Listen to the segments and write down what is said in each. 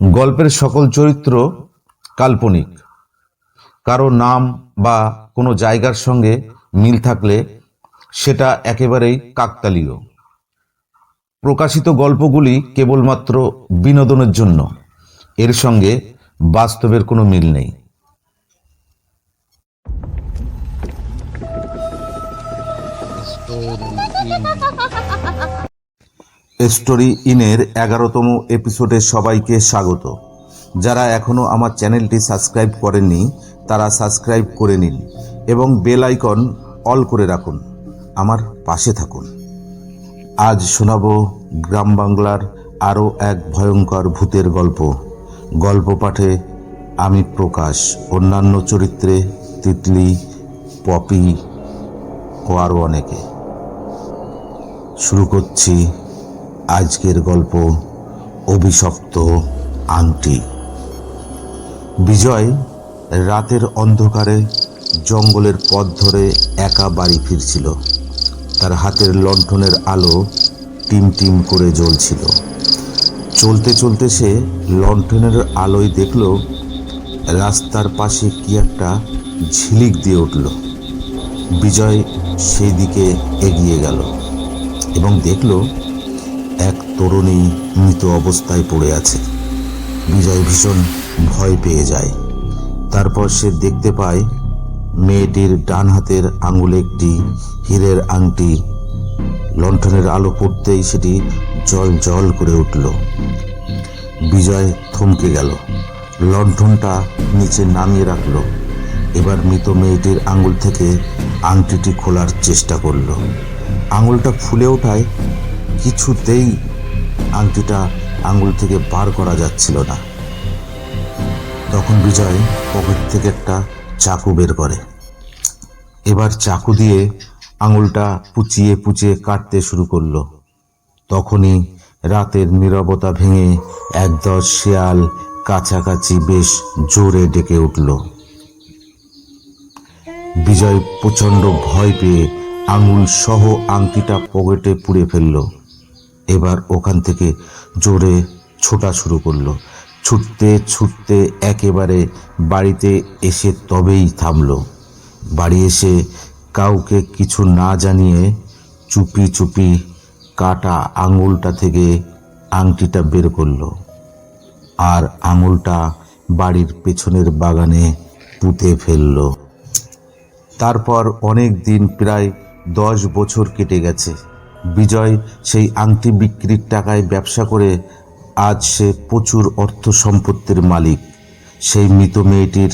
গল্পের সকল চরিত্র কাল্পনিক। কারো নাম বা কোনো জায়গার সঙ্গে মিল থাকলে সেটা একেবারেই কাকতালীয়। প্রকাশিত গল্পগুলি কেবলমাত্র বিনোদনের জন্য, এর সঙ্গে বাস্তবের কোনো মিল নেই। স্টোরি ইনের 11তম এপিসোডে সবাইকে স্বাগত। যারা এখনও আমার চ্যানেলটি সাবস্ক্রাইব করেননি তারা সাবস্ক্রাইব করে নিন এবং বেল আইকন অল করে রাখুন, আমার পাশে থাকুন। আজ শোনাব গ্রাম বাংলার আরও এক ভয়ঙ্কর ভূতের গল্প। গল্প পাঠে আমি প্রকাশ, অন্যান্য চরিত্রে তিতলি, পপি ও আরও অনেকে। শুরু করছি আজকের গল্প, অভিশপ্ত আংটি। বিজয় রাতের অন্ধকারে জঙ্গলের পথ ধরে একা বাড়ি ফিরছিল। তার হাতের লণ্ঠনের আলো টিম টিম করে জ্বলছিল। চলতে চলতে সে লণ্ঠনের আলোয় দেখল রাস্তার পাশে কি একটা ঝিলিক দিয়ে উঠল। বিজয় সেই দিকে এগিয়ে গেল এবং দেখল এক তরুণী মৃত অবস্থায় পড়ে আছে। বিজয় ভীষণ ভয় পেয়ে যায়। তারপর সে দেখতে পায় মেয়েটির ডান হাতের আঙুলে একটি হীরের আংটি। লণ্ঠনের আলো পড়তেই সেটি জল জল করে উঠল। বিজয় থমকে গেল, লণ্ঠনটা নিচে নামিয়ে রাখল। এবার মৃত মেয়েটির আঙুল থেকে আংটিটি খোলার চেষ্টা করল। আঙুলটা ফুলে ওঠায় কিছুতেই আংটিটা আঙুল থেকে বার করা যাচ্ছিল না। তখন বিজয় পকেট থেকে একটা চাকু বের করে। এবার চাকু দিয়ে আঙুলটা পুচিয়ে পুচিয়ে কাটতে শুরু করলো। তখনই রাতের নীরবতা ভেঙে একদল শেয়াল কাছাকাছি বেশ জোরে ডেকে উঠল। বিজয় প্রচণ্ড ভয় পেয়ে আঙুল সহ আংটিটা পকেটে পুরে ফেলল। এবার ওখান থেকে জোরে ছোটা শুরু করলো। ছুটতে ছুটতে একেবারে বাড়িতে এসে তবেই থামলো। বাড়ি এসে কাউকে কিছু না জানিয়ে চুপি চুপি কাটা আঙুলটা থেকে আংটিটা বের করলো আর আঙুলটা বাড়ির পেছনের বাগানে পুঁতে ফেলল। তারপর অনেক দিন, প্রায় 10 বছর কেটে গেছে। বিজয় সেই আংটি বিক্রির টাকায় ব্যবসা করে আজ সে প্রচুর অর্থ সম্পত্তির মালিক। সেই মৃত মেয়েটির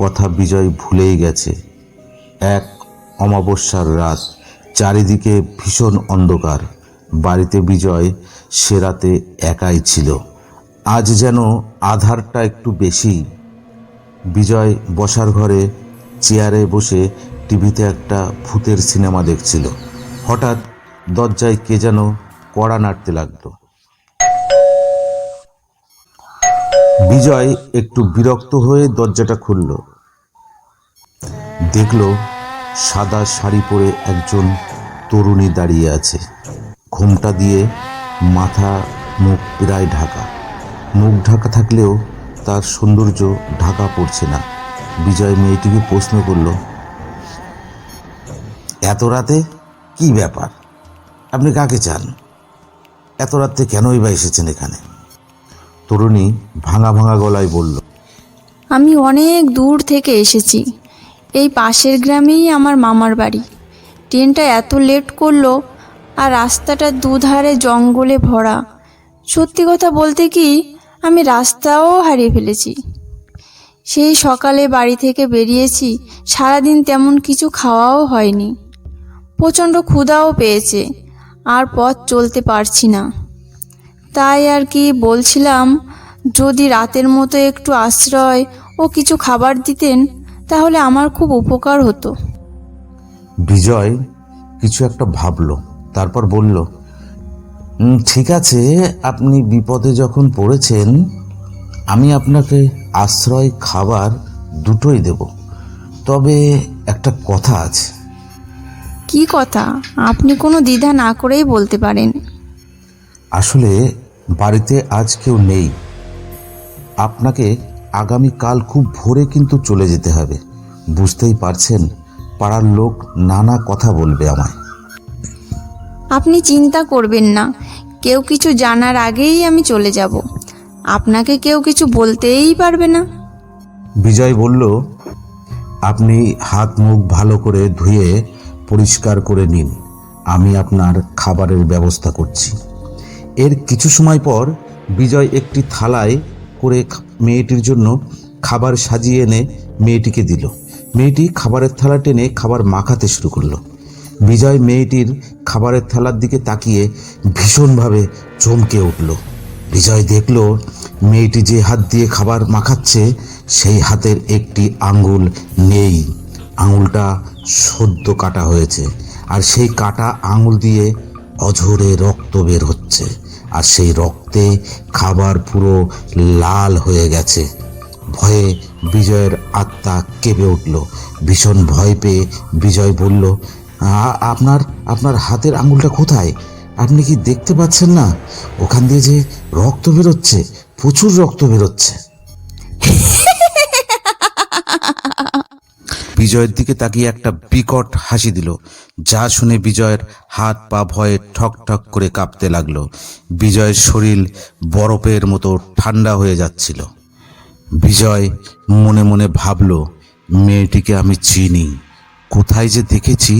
কথা বিজয় ভুলেই গেছে। এক অমাবস্যার রাত, চারিদিকে ভীষণ অন্ধকার। বাড়িতে বিজয় সে রাতে একাই ছিল। আজ যেন আধারটা একটু বেশি। বিজয় বসার ঘরে চেয়ারে বসে টিভিতে একটা ভূতের সিনেমা দেখছিল। হঠাৎ দরজায় কে যেন কড়া নাড়তে লাগলো। বিজয় একটু বিরক্ত হয়ে দরজাটা খুলল। দেখল সাদা শাড়ি পরে একজন তরুণী দাঁড়িয়ে আছে। ঘোমটা দিয়ে মাথা মুখ প্রায় ঢাকা। মুখ ঢাকা থাকলেও তার সৌন্দর্য ঢাকা পড়ছে না। বিজয় মেয়েটিকে প্রশ্ন করল, এত রাতে কি ব্যাপার? আপনি কাকে চান? এত রাতে কেনই বা এসেছেন এখানে? তরুণী ভাঙা ভাঙা গলায় বলল, আমি অনেক দূর থেকে এসেছি। এই পাশের গ্রামেই আমার মামার বাড়ি। ট্রেনটা এত লেট করলো আর রাস্তাটা দুধারে জঙ্গলে ভরা। সত্যি কথা বলতে কি, আমি রাস্তাও হারিয়ে ফেলেছি। সেই সকালে বাড়ি থেকে বেরিয়েছি, সারাদিন তেমন কিছু খাওয়াও হয়নি। প্রচণ্ড ক্ষুধাও পেয়েছে, আর পথ চলতে পারছি না। তাই আর কি বলছিলাম, যদি রাতের মতো একটু আশ্রয় ও কিছু খাবার দিতেন তাহলে আমার খুব উপকার হতো। বিজয় কিছু একটা ভাবল, তারপর বলল, ঠিক আছে, আপনি বিপদে যখন পড়েছেন আমি আপনাকে আশ্রয় খাবার দুটোই দেব। তবে একটা কথা আছে। কি কথা? আপনি কোনো দ্বিধা না করেই বলতে পারেন। আসলে বাড়িতে আজ কেউ নেই। আপনাকে আগামীকাল খুব ভোরে কিন্তু চলে যেতে হবে। বুঝতেই পারছেন, পাড়ার লোক নানা কথা বলবে আমায়। আপনি চিন্তা করবেন না, কেউ কিছু জানার আগেই আমি চলে যাব। আপনাকে কেউ কিছু বলতেই পারবে না। বিজয় বলল, আপনি হাত মুখ ভালো করে ধুয়ে পরিষ্কার করে নিন, আমি আপনার খাবারের ব্যবস্থা করছি। এর কিছু সময় পর বিজয় একটি থালায় করে মেয়েটির জন্য খাবার সাজিয়ে এনে মেয়েটিকে দিল। মেয়েটি খাবারের থালা টেনে খাবার মাখাতে শুরু করলো। বিজয় মেয়েটির খাবারের থালার দিকে তাকিয়ে ভীষণভাবে চমকে উঠল। বিজয় দেখল মেয়েটি যে হাত দিয়ে খাবার মাখাচ্ছে সেই হাতের একটি আঙ্গুল নেই, আঙুলটা সদ্য কাটা হয়েছে, আর সেই কাটা আঙুল দিয়ে অঝরে রক্ত বের হচ্ছে, আর সেই রক্তে খাবার পুরো লাল হয়ে গেছে। ভয়ে বিজয়ের আত্মা কেঁপে উঠল। ভীষণ ভয় পেয়ে বিজয় বলল, আপনার আপনার হাতের আঙুলটা কোথায়? আপনি কি দেখতে পাচ্ছেন না? ওখান দিয়ে যে রক্ত বেরোচ্ছে, প্রচুর রক্ত বেরোচ্ছে। বিজয়ের দিকে তাকিয়ে একটা বিকট হাসি দিল, যা শুনে বিজয়ের হাত পা ভয়ে ঠক ঠক করে কাঁপতে লাগলো। বিজয়ের শরীর বরফের মতো ঠান্ডা হয়ে যাচ্ছিল। বিজয় মনে মনে ভাবল, মেয়েটিকে আমি চিনি, কোথায় যে দেখেছি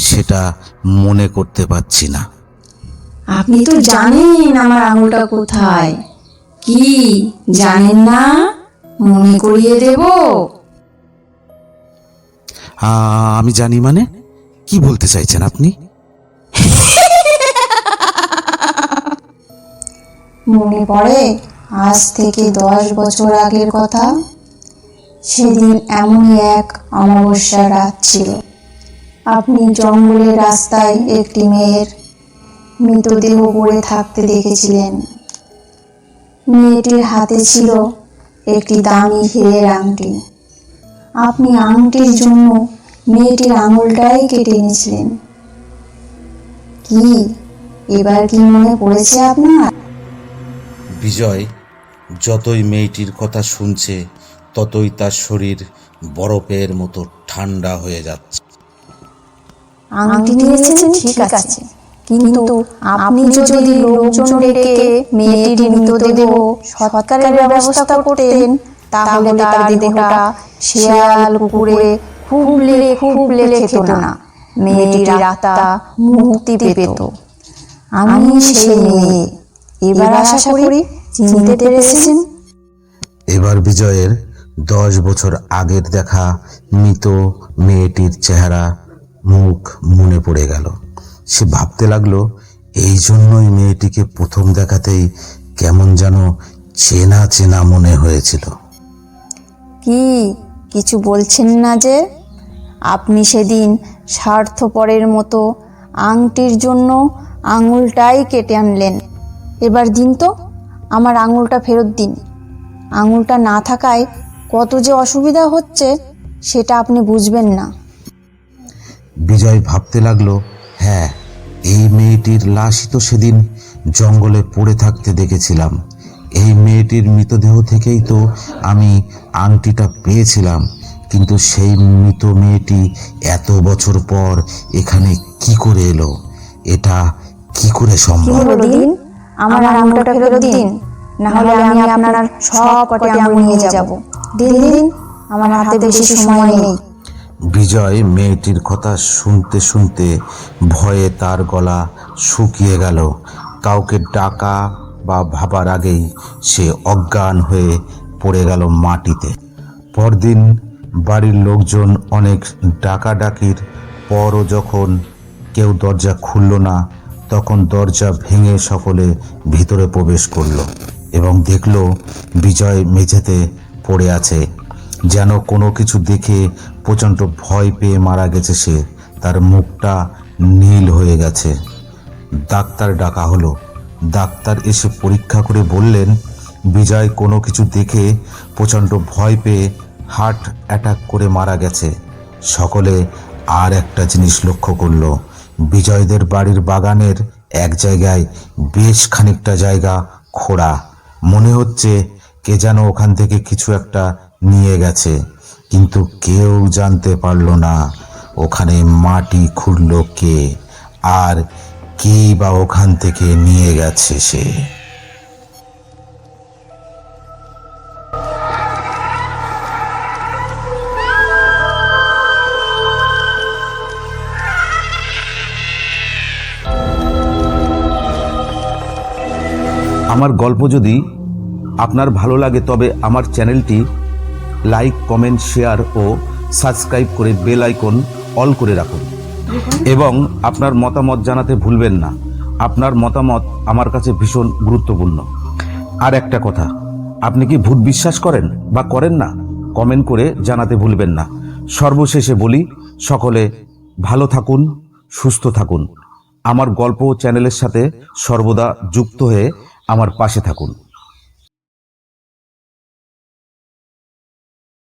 সেটা মনে করতে পারছি না। আপনি তো জানেন আমার আঙুলটা কোথায়, কি জানেন না? মনে করিয়ে দেব। আমি জানি মানে? কি বলতে চাইছেন আপনি? মনে পড়ে আজ থেকে 10 বছর আগের কথা? সেদিন এমনই এক অমাবস্যার রাত ছিল। আপনি জঙ্গলের রাস্তায় একটি মেয়ের মৃতদেহ পড়ে থাকতে দেখেছিলেন। মেয়েটির হাতে ছিল একটি দামি হীরের আংটি। আপনি আংটির জন্য মেয়েটির আঙুলটাই কেটে নিয়েছিলেন। কি এবার কি মনে পড়েছে আপনার? বিজয় যতই মেয়েটির কথা শুনছে ততই তার শরীর বরফের মতো ঠান্ডা হয়ে যাচ্ছে। আংটি নিয়েছেন ঠিক আছে, কিন্তু আপনি যদি লোকজন ডেকে মেয়েটির মৃতদেহ সৎকারের ব্যবস্থা করতেন, তাহলে তার দেহটা শেয়াল কুকুরে খুবলে খেত না, মেয়েটির আত্মা মুক্তি পেত। আমি সেই মেয়ে। এবার আশা করি চিনতে পেরেছেন। এবার বিজয়ের 10 বছর আগের দেখা মৃত মেয়েটির চেহারা মুখ মনে পড়ে গেল। সে ভাবতে লাগলো, এই জন্যই মেয়েটিকে প্রথম দেখাতেই কেমন যেন চেনা চেনা মনে হয়েছিল। কি কিছু বলছেন না যে? আপনি সেদিন স্বার্থপরের মতো আংটির জন্য আঙুলটাই কেটে আনলেন। এবার দিন তো, আমার আঙুলটা ফেরত দিন। আঙুলটা না থাকায় কত যে অসুবিধা হচ্ছে সেটা আপনি বুঝবেন না। বিজয় ভাবতে লাগলো, হ্যাঁ, এই মেয়েটির লাশই তো সেদিন জঙ্গলে পড়ে থাকতে দেখেছিলাম। এই মেয়েটির মৃতদেহ থেকেই তো আমি আংটিটা পেয়েছিলাম, কিন্তু সেই মৃত মেয়েটি এত বছর পর এখানে কি করে এলো? এটা কি করে সম্ভব? দিন, আমার আঙুলটা ফেরত দিন, না হলে আমি আপনার সব কটি আঙুল নিয়ে যাব। দিন দিন, আমার হাতে বেশি সময় নেই। বিজয় মেয়েটির কথা শুনতে শুনতে ভয়ে তার গলা শুকিয়ে গেল। কাউকে ডাকা বা ভাবার আগেই সে অজ্ঞান হয়ে পড়ে গেল মাটিতে। পরদিন বাড়ির লোকজন অনেক ডাকাডাকির পরও যখন কেউ দরজা খুলল না, তখন দরজা ভেঙে সকলে ভিতরে প্রবেশ করল এবং দেখল বিজয় মেঝেতে পড়ে আছে, যেন কোনো কিছু দেখে প্রচণ্ড ভয় পেয়ে মারা গেছে সে। তার মুখটা নীল হয়ে গেছে। ডাক্তার ডাকা হলো। ডাক্তার এসে পরীক্ষা করে বললেন, বিজয় কোনো কিছু দেখে প্রচণ্ড ভয় পেয়ে হার্ট অ্যাটাক করে মারা গেছে। সকলে আর একটা জিনিস লক্ষ্য করলো, বিজয়দের বাড়ির বাগানের এক জায়গায় বেশ খানিকটা জায়গা খোঁড়া। মনে হচ্ছে কে যেন ওখান থেকে কিছু একটা নিয়ে গেছে, কিন্তু কেউ জানতে পারলো না ওখানে মাটি খুঁড়লো কে, আর কেই বা ওখান থেকে নিয়ে গেছে সে। আমার গল্প যদি আপনার ভালো লাগে তবে আমার চ্যানেলটি লাইক, কমেন্ট, শেয়ার ও সাবস্ক্রাইব করে বেল আইকন অল করে রাখুন এবং আপনার মতামত জানাতে ভুলবেন না। আপনার মতামত আমার কাছে ভীষণ গুরুত্বপূর্ণ। আর একটা কথা, আপনি কি ভূত বিশ্বাস করেন বা করেন না? কমেন্ট করে জানাতে ভুলবেন না। সর্বশেষে বলি, সকলে ভালো থাকুন, সুস্থ থাকুন। আমার গল্প চ্যানেলের সাথে সর্বদা যুক্ত হয়ে আমার পাশে থাকুন।